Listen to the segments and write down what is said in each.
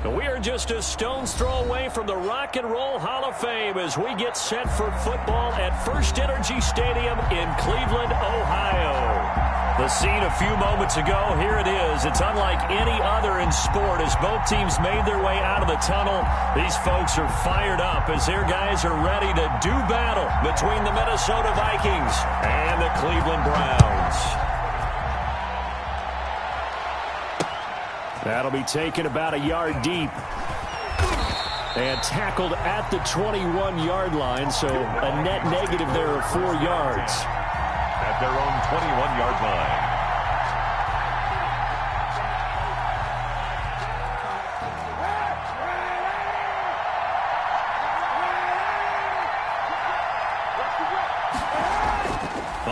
We are just a stone's throw away from the Rock and Roll Hall of Fame as we get set for football at First Energy Stadium in Cleveland, Ohio. The scene a few moments ago, here it is. It's unlike any other in sport as both teams made their way out of the tunnel. These folks are fired up as their guys are ready to do battle between the Minnesota Vikings and the Cleveland Browns. That'll be taken about a yard deep. And tackled at the 21-yard line, so a net negative there of 4 yards. At their own 21-yard line.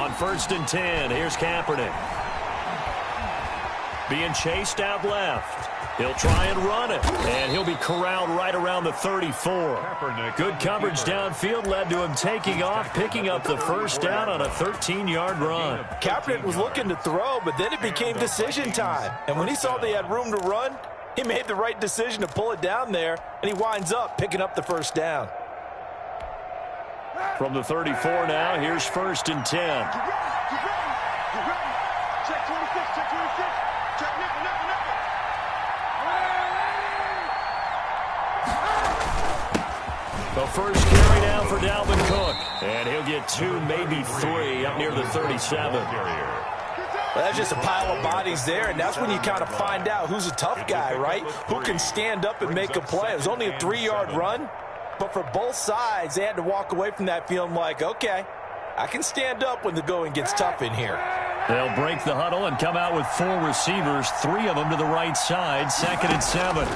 On 1st and 10, here's Kaepernick. Being chased out left. He'll try and run it, and he'll be corralled right around the 34. Good coverage downfield led to him taking off, picking up the first down on a 13-yard run. Kaepernick was looking to throw, but then it became decision time. And when he saw they had room to run, he made the right decision to pull it down there, and he winds up picking up the first down. From the 34 now, here's 1st and 10. Check 26, check 26. Check nickel. The first carry down for Dalvin Cook. And he'll get 2, maybe 3 up near the 37. Well, that's just a pile of bodies there, and that's when you kind of find out who's a tough guy, right? Who can stand up and make a play. It was only a 3-yard run, but for both sides, they had to walk away from that feeling like, okay, I can stand up when the going gets tough in here. They'll break the huddle and come out with 4 receivers, 3 of them to the right side, 2nd and 7.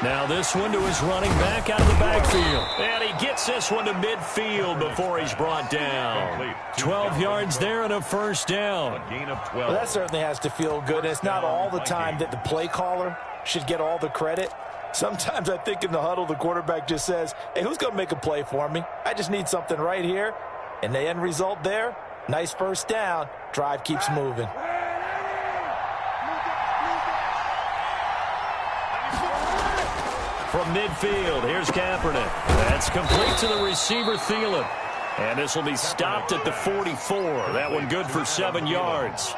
Now this one to his running back out of the backfield. And he gets this one to midfield before he's brought down. 12 yards there and a first down. A gain of 12. Well, that certainly has to feel good. And it's not all the time that the play caller should get all the credit. Sometimes I think in the huddle, the quarterback just says, hey, who's going to make a play for me? I just need something right here. And the end result there, nice first down. Drive keeps moving. From midfield, here's Kaepernick. That's complete to the receiver, Thielen. And this will be stopped at the 44. That one good for 7 yards.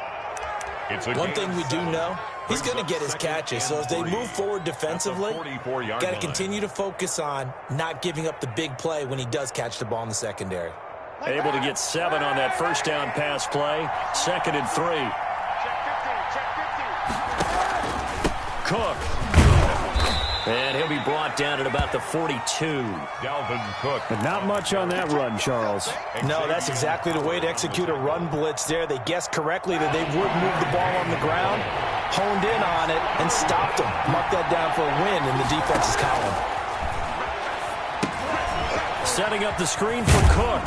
One thing we do know, he's going to get his catches. So as they move forward defensively, got to continue to focus on not giving up the big play when he does catch the ball in the secondary. Able to get 7 on that first down pass play. 2nd and 3. Cook. And he'll be brought down at about the 42. Dalvin Cook. But not much on that run, Charles. No, that's exactly the way to execute a run blitz there. They guessed correctly that they would move the ball on the ground, honed in on it, and stopped them. Mark that down for a win in the defense's column. Setting up the screen for Cook.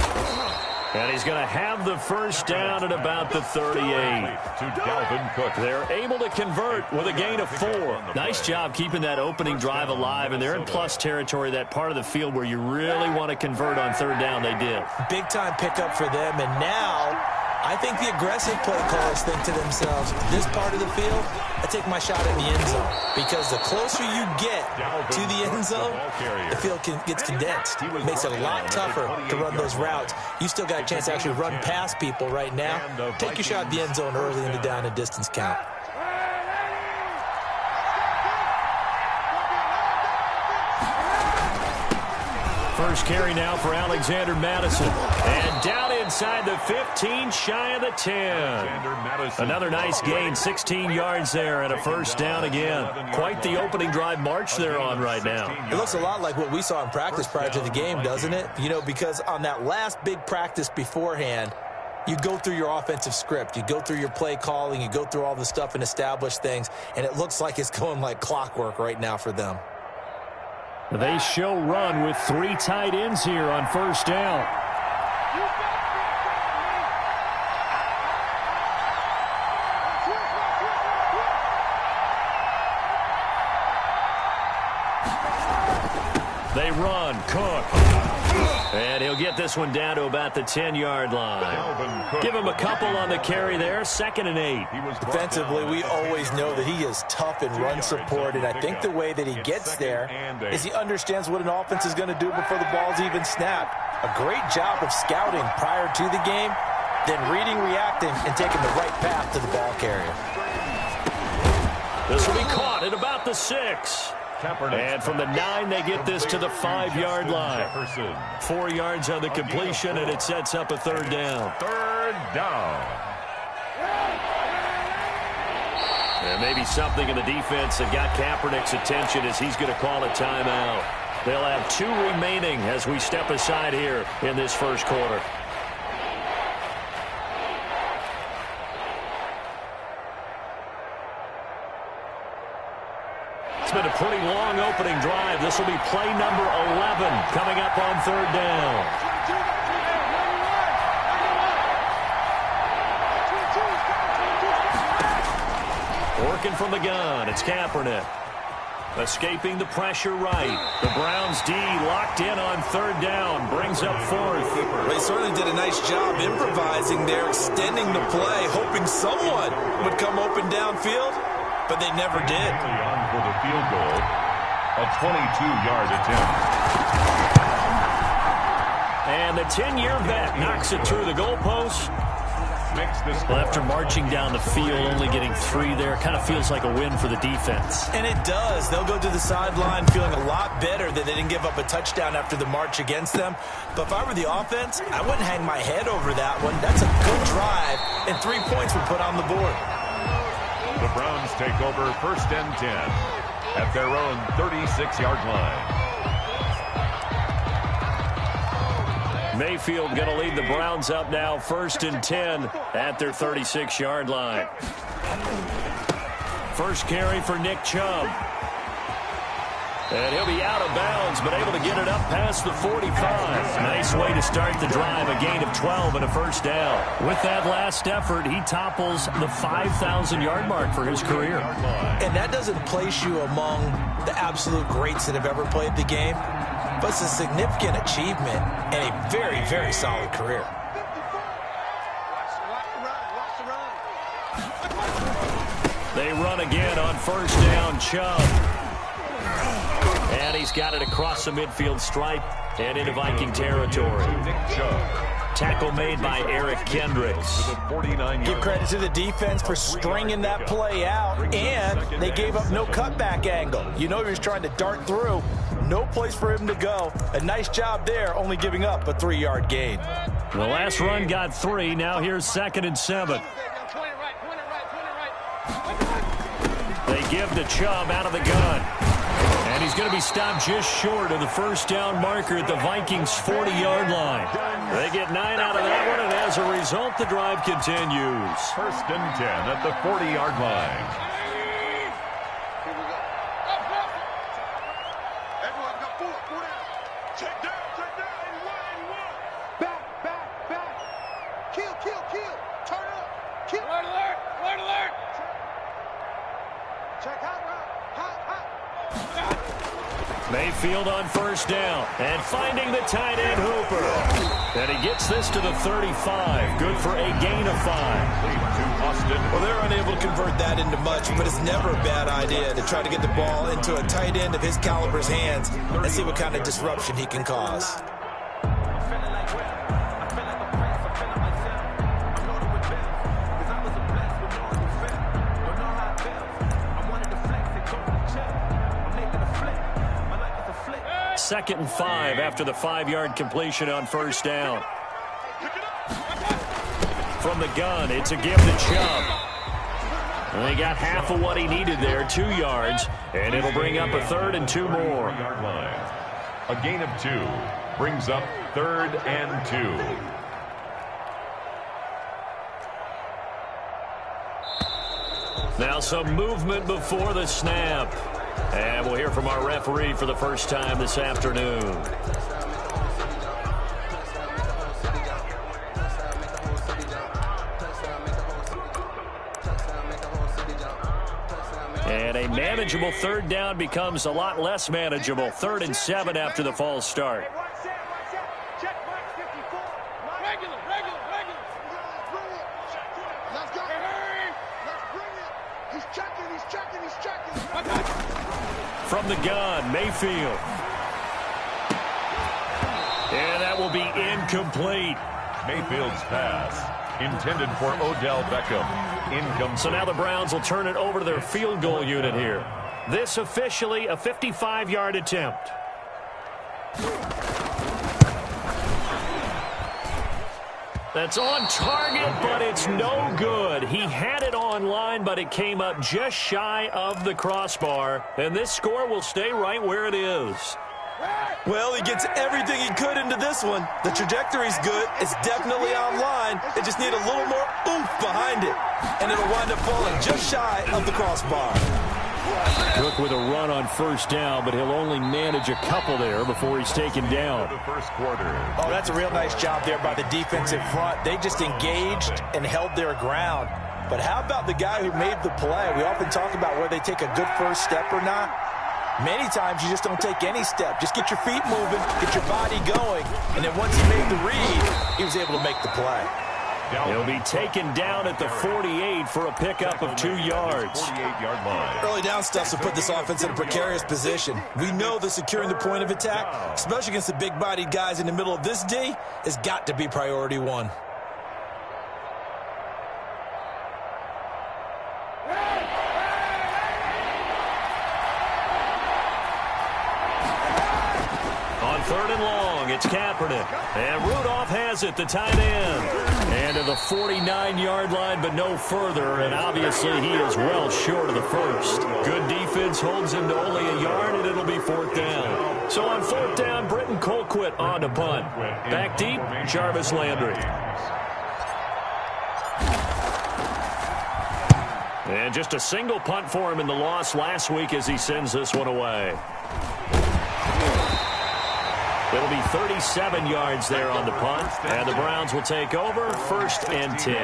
And he's going to have the first down at about the 38. To Dalvin Cook. They're able to convert with a gain of 4. Nice job keeping that opening drive alive, and they're in plus territory, that part of the field where you really want to convert on 3rd down. They did. Big-time pickup for them, and now I think the aggressive play callers think to themselves, this part of the field, I take my shot at the end zone. Because the closer you get to the end zone, the field gets condensed. It makes it a lot tougher to run those routes. You still got a chance to actually run past people right now. Take your shot at the end zone early in the down and distance count. First carry now for Alexander Madison. And down inside the 15, shy of the 10. Another nice gain, 16 yards there and a first down again. Quite the opening drive march they're on right now. It looks a lot like what we saw in practice prior to the game, doesn't it? You know, because on that last big practice beforehand, you go through your offensive script. You go through your play calling. You go through all the stuff and establish things. And it looks like it's going like clockwork right now for them. They show run with 3 tight ends here on first down. They run. Cook. And he'll get this one down to about the 10-yard line. Give him a couple on the carry there. 2nd and 8. Defensively, we always know that he is tough in run support, and I think the way that he gets there is he understands what an offense is going to do before the ball's even snapped. A great job of scouting prior to the game, then reading, reacting, and taking the right path to the ball carrier. This will be caught at about the 6. And from the 9, they get this to the 5-yard line. 4 yards on the completion, and it sets up a 3rd down. 3rd down. And maybe something in the defense that got Kaepernick's attention as he's going to call a timeout. They'll have 2 remaining as we step aside here in this first quarter. It's been a pretty long opening drive. This will be play number 11 coming up on 3rd down. Working from the gun, it's Kaepernick. Escaping the pressure right. The Browns D locked in on 3rd down. Brings up 4th. They certainly did a nice job improvising there, extending the play, hoping someone would come open downfield, but they never did. On for the field goal, a 22-yard attempt. And the 10-year vet knocks it through the goalpost. Well, after marching down the field, only getting 3 there, kind of feels like a win for the defense. And it does. They'll go to the sideline feeling a lot better that they didn't give up a touchdown after the march against them. But if I were the offense, I wouldn't hang my head over that one. That's a good drive, and 3 points were put on the board. The Browns take over 1st and 10 at their own 36-yard line. Mayfield going to lead the Browns up now 1st and 10 at their 36-yard line. First carry for Nick Chubb. And he'll be out of bounds, but able to get it up past the 45. Nice way to start the drive, a gain of 12 and a 1st down. With that last effort, he topples the 5,000-yard mark for his career. And that doesn't place you among the absolute greats that have ever played the game, but it's a significant achievement and a very, very solid career. They run again on 1st down, Chubb. And he's got it across the midfield stripe and into Viking territory. Tackle made by Eric Kendricks. Give credit to the defense for stringing that play out, and they gave up no cutback angle. You know he was trying to dart through. No place for him to go. A nice job there, only giving up a 3-yard gain. The last run got 3. Now here's 2nd and 7. They give to Chubb out of the gun. And he's going to be stopped just short of the 1st down marker at the Vikings' 40-yard line. They get 9 out of that one, and as a result, the drive continues. 1st and 10 at the 40-yard line. Here we go. Everyone got 4 down. Check down, 81. Back. Kill. Turn up. Kill. Alert. Check hot route. Hot. Mayfield on 1st down and finding the tight end Hooper. And he gets this to the 35. Good for a gain of 5. Well, they're unable to convert that into much, but it's never a bad idea to try to get the ball into a tight end of his caliber's hands and see what kind of disruption he can cause. Second and 5 after the 5-yard completion on 1st down. From the gun, it's a give to Chubb. And they got half of what he needed there, 2 yards, and it'll bring up a 3rd and 2 more. A gain of 2 brings up 3rd and 2. Now some movement before the snap. And we'll hear from our referee for the first time this afternoon. And a manageable 3rd down becomes a lot less manageable. 3rd and 7 after the false start. Watch that. From the gun, Mayfield. And that will be incomplete. Mayfield's pass, intended for Odell Beckham. Incomplete. So now the Browns will turn it over to their field goal unit here. This officially a 55-yard attempt. That's on target, but it's no good. He had it on line, but it came up just shy of the crossbar. And this score will stay right where it is. Well, he gets everything he could into this one. The trajectory's good. It's definitely on line. They just need a little more oomph behind it. And it'll wind up falling just shy of the crossbar. Cook with a run on first down, but he'll only manage a couple there before he's taken down. The first quarter. Oh, that's a real nice job there by the defensive front. They just engaged and held their ground. But how about the guy who made the play? We often talk about whether they take a good first step or not. Many times you just don't take any step. Just get your feet moving, get your body going, and then once he made the read, he was able to make the play. He'll be taken down at the 48 for a pickup of 2 yards. 48-yard line. Early down stuff will put this offense in a precarious position. We know that securing the point of attack, especially against the big-bodied guys in the middle of this D, has got to be priority one. Third and long, it's Kaepernick. And Rudolph has it, the tight end. And to the 49-yard line, but no further. And obviously he is well short of the first. Good defense holds him to only a yard, and it'll be fourth down. So on fourth down, Britton Colquitt on to punt. Back deep, Jarvis Landry. And just a single punt for him in the loss last week as he sends this one away. It'll be 37 yards there on the punt, and the Browns will take over, 1st and 10.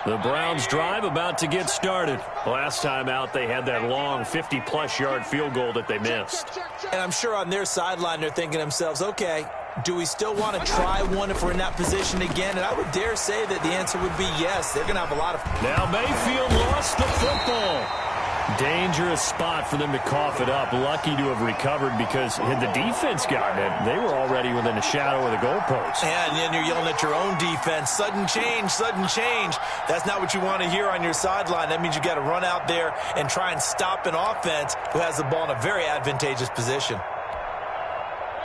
The Browns drive about to get started. Last time out, they had that long 50-plus yard field goal that they missed. And I'm sure on their sideline they're thinking to themselves, okay, do we still want to try one if we're in that position again? And I would dare say that the answer would be yes. They're going to have a lot of... Now Mayfield lost the football. Dangerous spot for them to cough it up. Lucky to have recovered because had the defense gotten it, they were already within a shadow of the goalpost. Yeah, and then you're yelling at your own defense. Sudden change, sudden change. That's not what you want to hear on your sideline. That means you got to run out there and try and stop an offense who has the ball in a very advantageous position.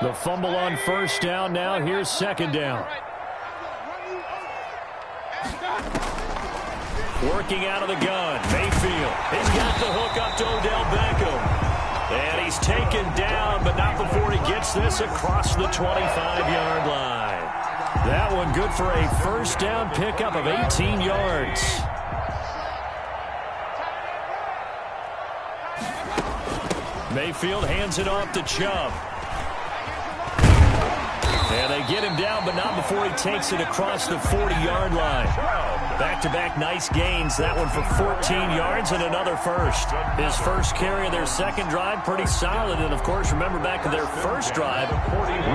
The fumble on first down now. Here's second down. Working out of the gun, Mayfield. He's got the hook up to Odell Beckham. And he's taken down, but not before he gets this across the 25-yard line. That one good for a first down pickup of 18 yards. Mayfield hands it off to Chubb. And they get him down, but not before he takes it across the 40-yard line. Back-to-back nice gains. That one for 14 yards and another first. His first carry of their second drive, pretty solid. And, of course, remember back to their first drive,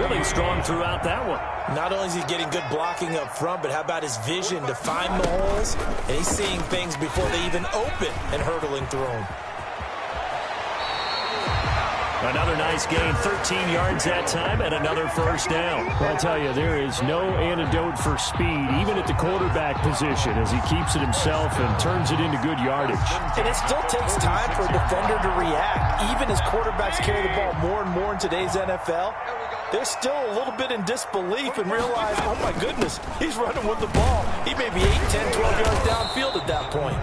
really strong throughout that one. Not only is he getting good blocking up front, but how about his vision to find the holes? And he's seeing things before they even open and hurdling through them. Another nice gain, 13 yards that time, and another first down. Well, I tell you, there is no antidote for speed, even at the quarterback position, as he keeps it himself and turns it into good yardage. And it still takes time for a defender to react. Even as quarterbacks carry the ball more and more in today's NFL, they're still a little bit in disbelief and realize, oh, my goodness, he's running with the ball. He may be 8, 10, 12 yards downfield at that point.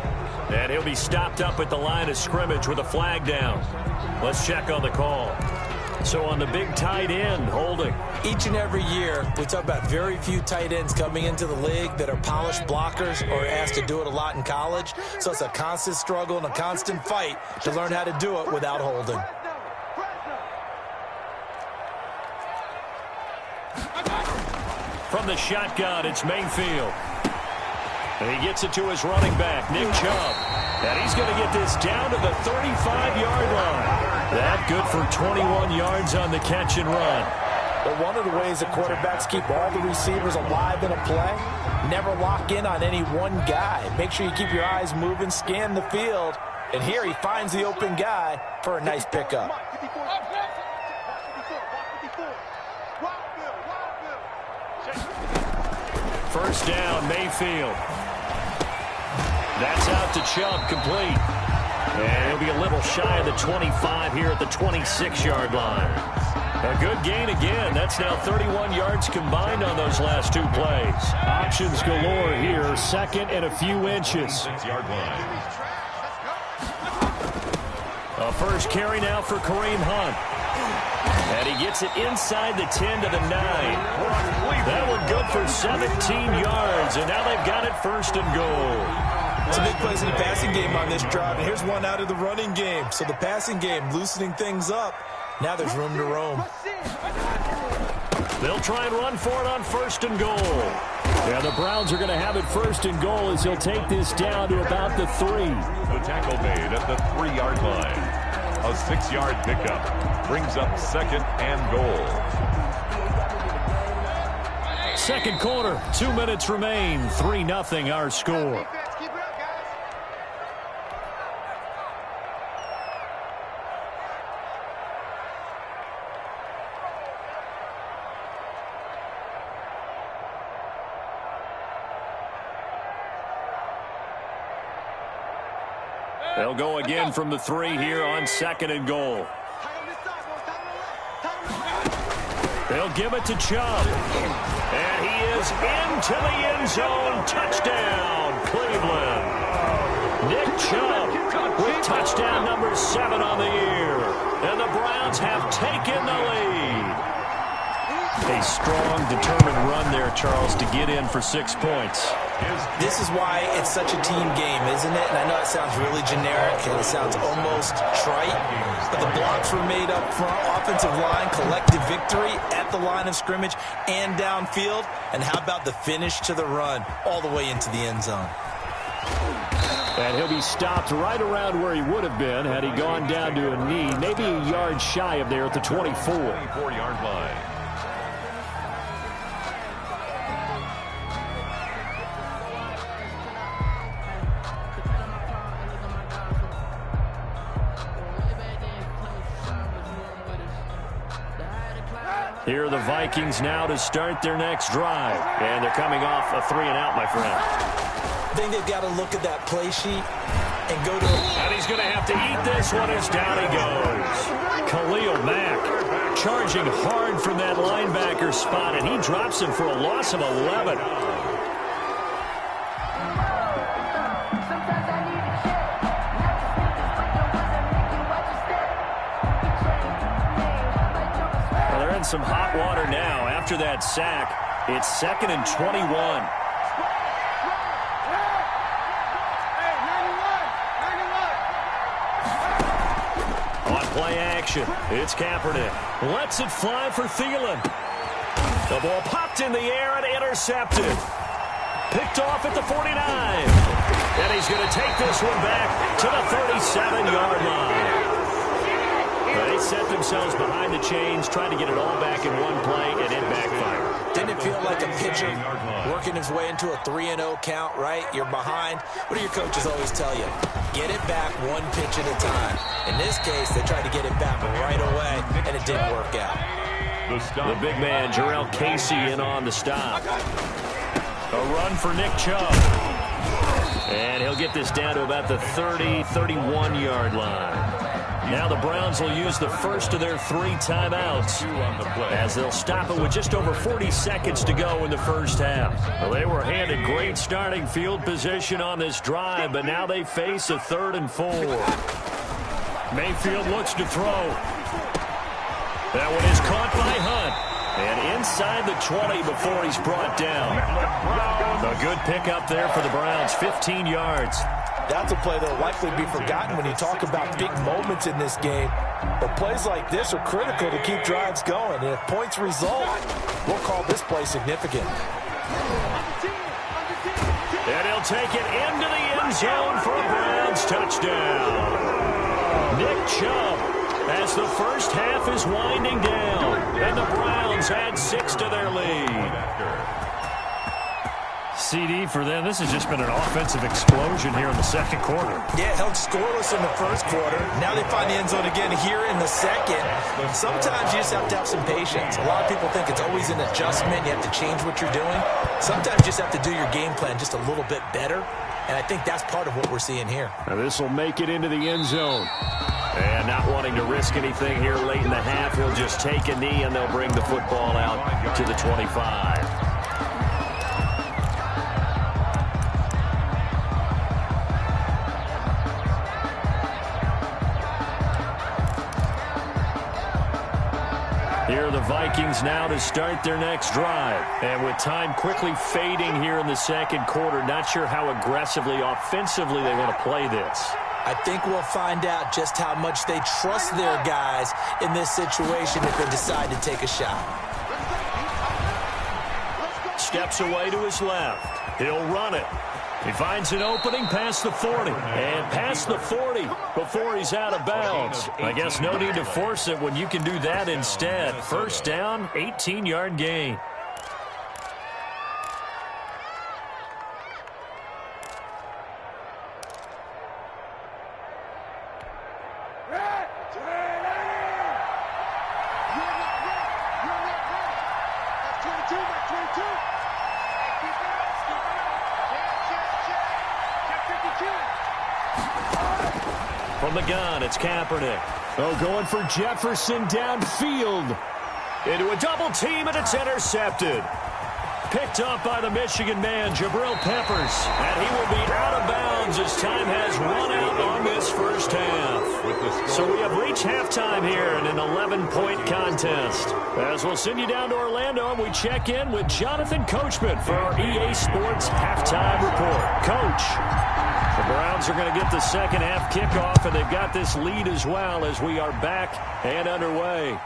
And he'll be stopped up at the line of scrimmage with a flag down. Let's check on the call. So on the big tight end, holding. Each and every year, we talk about very few tight ends coming into the league that are polished blockers or asked to do it a lot in college. So it's a constant struggle and a constant fight to learn how to do it without holding. From the shotgun, it's Mayfield. And he gets it to his running back, Nick Chubb. And he's going to get this down to the 35-yard line. That good for 21 yards on the catch and run. But one of the ways the quarterbacks keep all the receivers alive in a play, never lock in on any one guy. Make sure you keep your eyes moving, scan the field. And here he finds the open guy for a nice pickup. First down, Mayfield. That's out to Chubb, complete. And he'll be a little shy of the 25 here at the 26-yard line. A good gain again. That's now 31 yards combined on those last two plays. Options galore here. Second and a few inches. 6-yard line. A first carry now for Kareem Hunt. And he gets it inside the 10 to the 9. That one good for 17 yards. And now they've got it first and goal. Some big plays in the passing game on this drive. And here's one out of the running game. So the passing game loosening things up. Now there's room to roam. They'll try and run for it on first and goal. Yeah, the Browns are going to have it first and goal as he'll take this down to about the 3. The tackle made at the 3-yard line. A 6-yard pickup brings up second and goal. Second quarter, 2 minutes remain. 3-0 our score. They'll go again from the 3 here on second and goal. They'll give it to Chubb. And he is into the end zone. Touchdown, Cleveland. Nick Chubb with touchdown number 7 on the year. And the Browns have taken the lead. A strong, determined run there, Charles, to get in for 6 points. This is why it's such a team game, isn't it? And I know it sounds really generic and it sounds almost trite, but the blocks were made up front, offensive line, collective victory at the line of scrimmage and downfield. And how about the finish to the run all the way into the end zone? And he'll be stopped right around where he would have been had he gone down to a knee, maybe a yard shy of there at the 24. 24-yard line. Here are the Vikings now to start their next drive. And they're coming off a 3-and-out, my friend. I think they've got to look at that play sheet and go to... And he's going to have to eat this one as down he goes. Khalil Mack charging hard from that linebacker spot, and he drops him for a loss of 11. Some hot water now after that sack. It's 2nd and 21. On play action, it's Kaepernick. Lets it fly for Thielen. The ball popped in the air and intercepted. Picked off at the 49. And he's going to take this one back to the 37-yard line. They set themselves behind the chains, trying to get it all back in one play, and it backfired. Didn't it feel like a pitcher working his way into a 3-0 count, right? You're behind. What do your coaches always tell you? Get it back one pitch at a time. In this case, they tried to get it back right away, and it didn't work out. The big man, Jarrell Casey, in on the stop. A run for Nick Chubb. And he'll get this down to about the 30, 31-yard line. Now the Browns will use the first of their 3 timeouts as they'll stop it with just over 40 seconds to go in the first half. Well, they were handed great starting field position on this drive, but now they face a 3rd and 4. Mayfield looks to throw. That one is caught by Hunt. And inside the 20 before he's brought down. A good pickup there for the Browns, 15 yards. That's a play that will likely be forgotten when you talk about big moments in this game. But plays like this are critical to keep drives going. And if points result, we'll call this play significant. And he'll take it into the end zone for a Browns touchdown. Nick Chubb as the first half is winding down. And the Browns add 6 to their lead. CD for them. This has just been an offensive explosion here in the second quarter. Yeah, held scoreless in the first quarter. Now they find the end zone again here in the second. Sometimes you just have to have some patience. A lot of people think it's always an adjustment. You have to change what you're doing. Sometimes you just have to do your game plan just a little bit better. And I think that's part of what we're seeing here. Now this will make it into the end zone. And not wanting to risk anything here late in the half, he'll just take a knee and they'll bring the football out to the 25. Here are the Vikings now to start their next drive. And with time quickly fading here in the second quarter, not sure how aggressively, offensively they want to play this. I think we'll find out just how much they trust their guys in this situation if they decide to take a shot. Steps away to his left. He'll run it. He finds an opening past the 40. And past the 40 before he's out of bounds. I guess no need to force it when you can do that instead. First down, 18-yard gain. From the gun, it's Kaepernick. Oh, going for Jefferson downfield. Into a double team, and it's intercepted. Picked up by the Michigan man, Jabril Peppers. And he will be out of bounds as time has run out on this first half. So we have reached halftime here in an 11-point contest. As we'll send you down to Orlando, and we check in with Jonathan Coachman for our EA Sports Halftime Report. Coach. The Browns are going to get the second half kickoff, and they've got this lead as well as we are back and underway.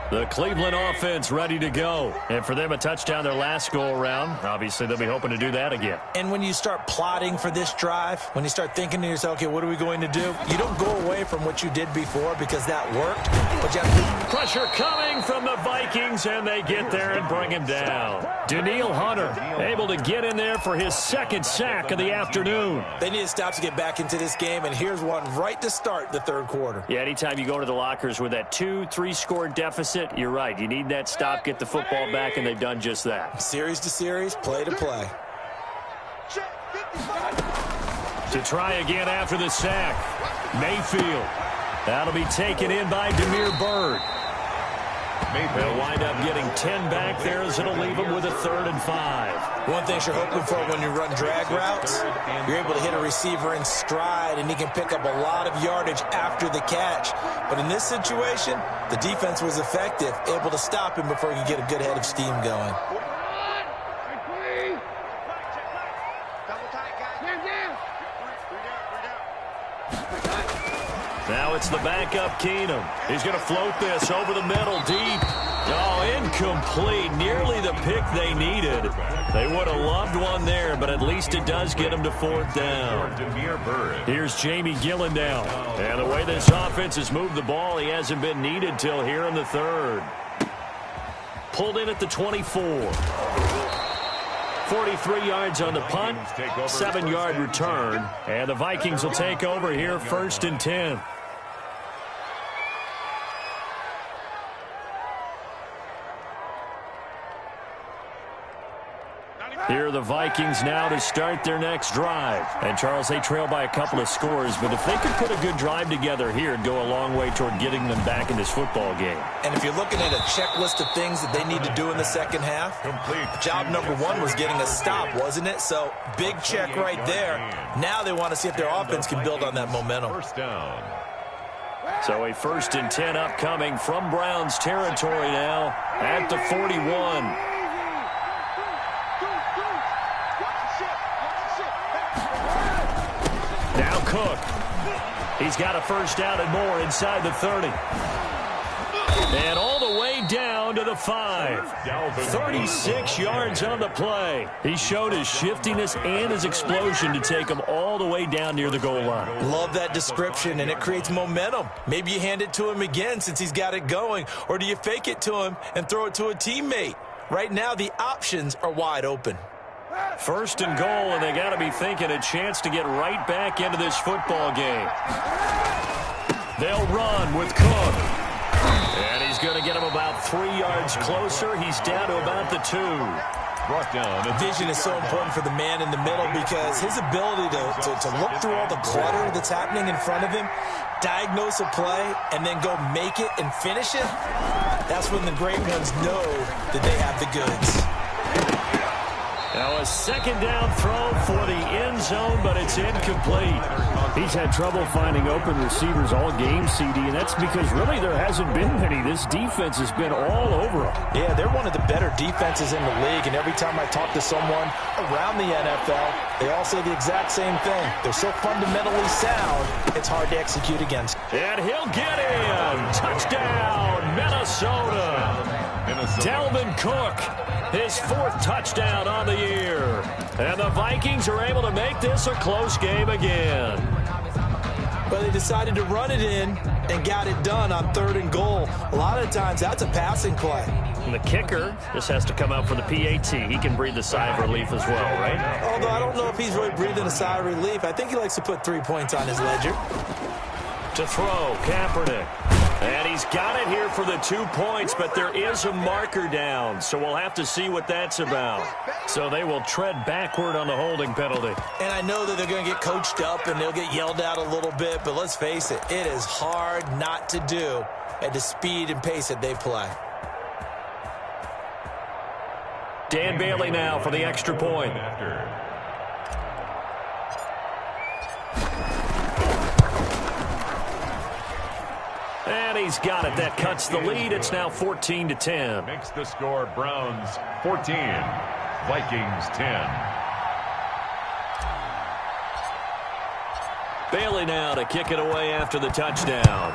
The Cleveland offense ready to go. And for them, a touchdown their last go-around. Obviously, they'll be hoping to do that again. And when you start plotting for this drive, when you start thinking to yourself, okay, what are we going to do? You don't go away from what you did before because that worked. But you have to... Pressure coming from the Vikings, and they get there and bring him down. Danielle Hunter able to get in there for his second sack of the afternoon. They need to stop to get back into this game, and here's one right to start the third quarter. Yeah, anytime you go to the lockers with that 2-3 score deficit, you're right. You need that stop, get the football back, and they've done just that. Series to series, play to play. To try again after the sack. Mayfield. That'll be taken in by Damiere Byrd. They'll wind up getting 10 back there as it'll leave them with a 3rd and 5. One thing you're hoping for when you run drag routes, you're able to hit a receiver in stride, and he can pick up a lot of yardage after the catch. But in this situation, the defense was effective, able to stop him before he could get a good head of steam going. Now it's the backup Keenum. He's going to float this over the middle deep. Oh, incomplete. Nearly the pick they needed. They would have loved one there, but at least it does get them to 4th down. Here's Jamie Gillendown. And the way this offense has moved the ball, he hasn't been needed till here in the 3rd. Pulled in at the 24. 43 yards on the punt, 7-yard return. And the Vikings will take over here 1st and 10. Here are the Vikings now to start their next drive. And, Charles, they trail by a couple of scores, but if they could put a good drive together here, it'd go a long way toward getting them back in this football game. And if you're looking at a checklist of things that they need to do in the second half, job number 1 was getting a stop, wasn't it? So, big check right there. Now they want to see if their offense can build on that momentum. First down. So a 1st and 10 upcoming from Browns territory now at the 41. Now Cook. He's got a 1st down and more inside the 30. And all the way down to the 5. 36 yards on the play. He showed his shiftiness and his explosion to take him all the way down near the goal line. Love that description, and it creates momentum. Maybe you hand it to him again since he's got it going, or do you fake it to him and throw it to a teammate? Right now, the options are wide open. 1st and goal, and they got to be thinking a chance to get right back into this football game. They'll run with Cook. And he's going to get him about 3 yards closer. He's down to about the 2. Brought down. Vision is so important for the man in the middle because his ability to look through all the clutter that's happening in front of him, diagnose a play, and then go make it and finish it, that's when the great ones know that they have the goods. Now a 2nd down throw for the end zone, but it's incomplete. He's had trouble finding open receivers all game, CD, and that's because really there hasn't been many. This defense has been all over him. Yeah, they're one of the better defenses in the league, and every time I talk to someone around the NFL, they all say the exact same thing. They're so fundamentally sound, it's hard to execute against. And he'll get in. Touchdown, Minnesota. Dalvin Cook, his 4th touchdown on the year. And the Vikings are able to make this a close game again. But they decided to run it in and got it done on 3rd and goal. A lot of times, that's a passing play. And the kicker just has to come out for the PAT. He can breathe a sigh of relief as well, right? Although I don't know if he's really breathing a sigh of relief. I think he likes to put 3 points on his ledger. To throw, Kaepernick. And he's got it here for the 2 points, but there is a marker down, so we'll have to see what that's about. So they will tread backward on the holding penalty. And I know that they're going to get coached up and they'll get yelled at a little bit, but let's face it, it is hard not to do at the speed and pace that they play. Dan Bailey now for the extra point. And he's got it. That cuts the lead. It's now 14-10. Makes the score Browns 14, Vikings 10. Bailey now to kick it away after the touchdown.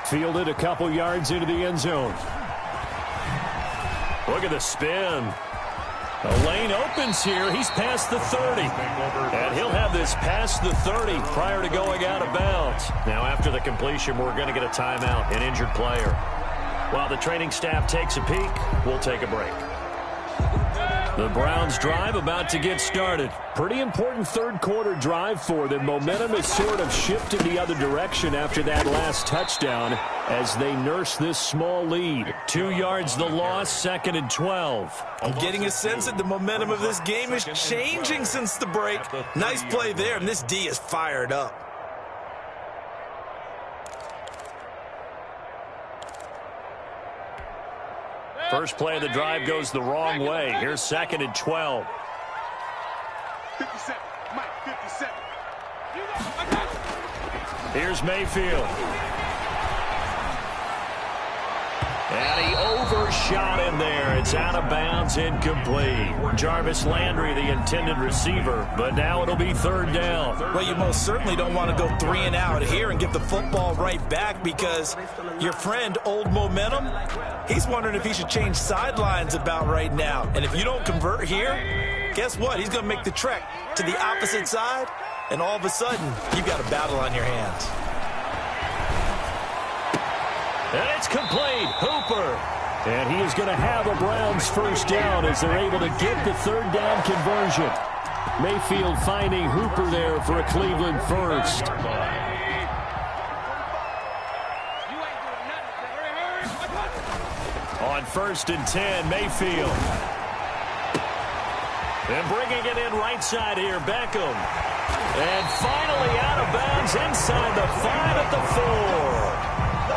Fielded a couple yards into the end zone. Look at the spin. The lane opens here. He's past the 30. And he'll have this past the 30 prior to going out of bounds. Now, after the completion, we're going to get a timeout, an injured player. While the training staff takes a peek, we'll take a break. The Browns drive about to get started. Pretty important 3rd quarter drive for them. Momentum is sort of shifted the other direction after that last touchdown as they nurse this small lead. 2 yards the loss, 2nd and 12. I'm getting a sense that the momentum of this game is changing since the break. Nice play there, and this D is fired up. First play of the drive goes the wrong way. Here's 2nd and 12. 57, Mike, 57. Here's Mayfield. And he overshot him there. It's out of bounds, incomplete. Jarvis Landry, the intended receiver, but now it'll be 3rd down. Well, you most certainly don't want to go 3 and out here and give the football right back because your friend, Old Momentum, he's wondering if he should change sidelines about right now. And if you don't convert here, guess what? He's going to make the trek to the opposite side, and all of a sudden, you've got a battle on your hands. And it's complete. Hooper. And he is going to have a Browns 1st down as they're able to get the 3rd down conversion. Mayfield finding Hooper there for a Cleveland 1st. On 1st and 10, Mayfield. And bringing it in right side here, Beckham. And finally out of bounds inside the 5 at the 4.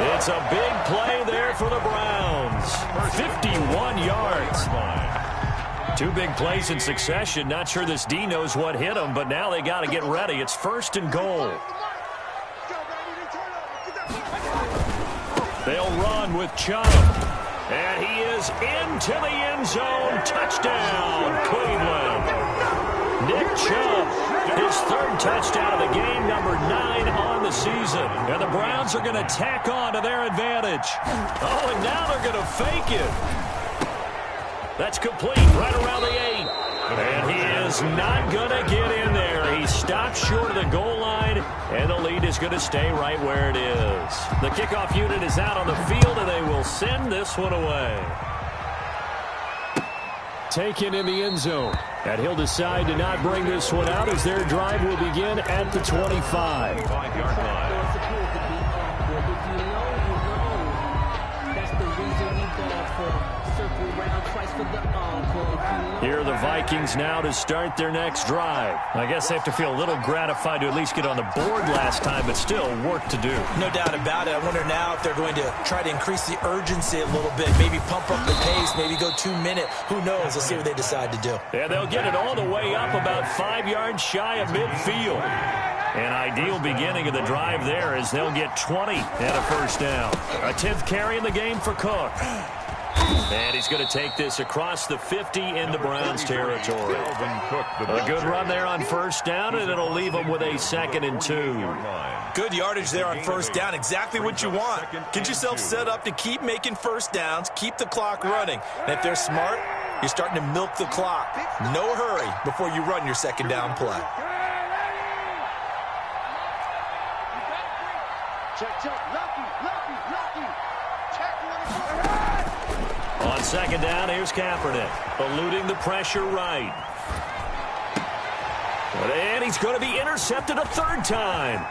It's a big play there for the Browns. 51 yards. Two big plays in succession. Not sure this D knows what hit him, but now they got to get ready. It's 1st and goal. They'll run with Chubb. And he is into the end zone. Touchdown, Cleveland. Nick Chubb, his 3rd touchdown of the game, number 9 on the season. And the Browns are going to tack on to their advantage. Oh, and now they're going to fake it. That's complete right around the 8. And he is not going to get in there. He stops short of the goal line, and the lead is going to stay right where it is. The kickoff unit is out on the field, and they will send this one away. Taken in the end zone. And he'll decide to not bring this one out as their drive will begin at the 25. 5-yard line. Here are the Vikings now to start their next drive. I guess they have to feel a little gratified to at least get on the board last time, but still work to do. No doubt about it. I wonder now if they're going to try to increase the urgency a little bit, maybe pump up the pace, maybe go 2 minute. Who knows? Let's see what they decide to do. Yeah, they'll get it all the way up about 5 yards shy of midfield. An ideal beginning of the drive there as they'll get 20 and a 1st down. A 10th carry in the game for Cook. And he's going to take this across the 50 into Browns territory. A good run there on 1st down, and it'll leave them with a 2nd and 2. Good yardage there on 1st down. Exactly what you want. Get yourself set up to keep making 1st downs, keep the clock running. And if they're smart, you're starting to milk the clock. No hurry before you run your 2nd down play. On 2nd down, here's Kaepernick, eluding the pressure right. And he's going to be intercepted a 3rd time.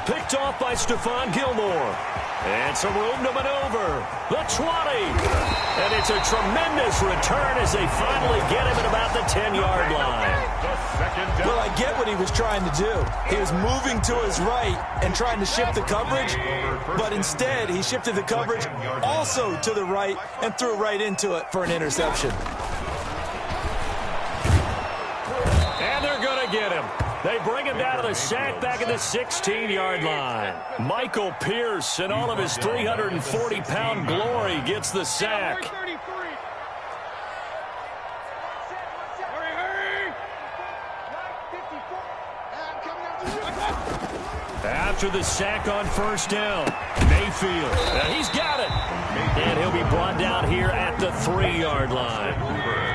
Picked off by Stephon Gilmore. And some room to maneuver. The 20. And it's a tremendous return as they finally get him at about the 10-yard line. Well, I get what he was trying to do. He was moving to his right and trying to shift the coverage, but instead he shifted the coverage also to the right and threw right into it for an interception. And they're going to get him. They bring him down to the sack back at the 16-yard line. Michael Pierce, in all of his 340-pound glory, gets the sack. After the sack on 1st down, Mayfield, and he's got it. And he'll be brought down here at the 3-yard line.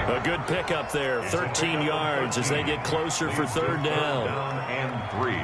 A good pickup there, 13 yards as they get closer for 3rd down. And 3.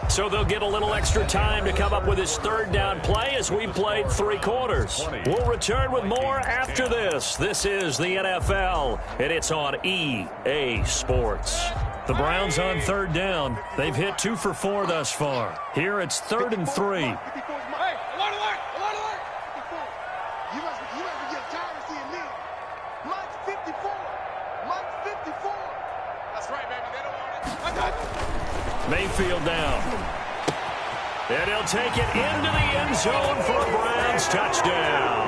So they'll get a little extra time to come up with his 3rd down play as we played 3 quarters. We'll return with more after this. This is the NFL, and it's on EA Sports. The Browns on 3rd down. They've hit 2 for 4 thus far. Here it's 3rd and 3. Hey, alert, alert, alert, alert. You must be getting tired of seeing me. Mike's 54. Mike's 54. That's right, baby. They don't want it. I got it. Mayfield down. And he'll take it into the end zone for a Browns touchdown.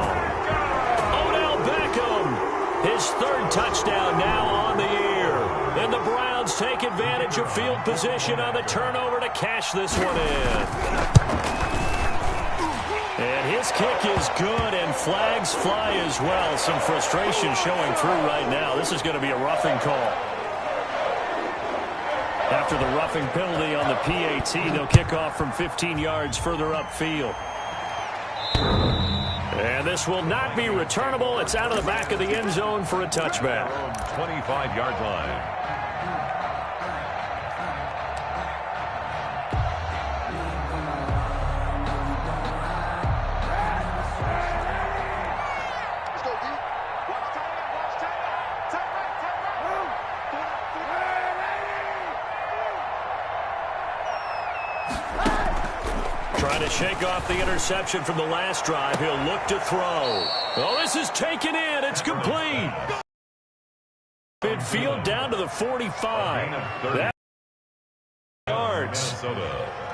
Odell Beckham, his 3rd touchdown now on the year. And the Browns take advantage of field position on the turnover to cash this one in. And his kick is good, and flags fly as well. Some frustration showing through right now. This is going to be a roughing call. After the roughing penalty on the PAT, they'll kick off from 15 yards further upfield. And this will not be returnable. It's out of the back of the end zone for a touchback. 25-yard line. Trying to shake off the interception from the last drive. He'll look to throw. Oh, this is taken in. It's complete. Midfield down to the 45. That yards. Minnesota.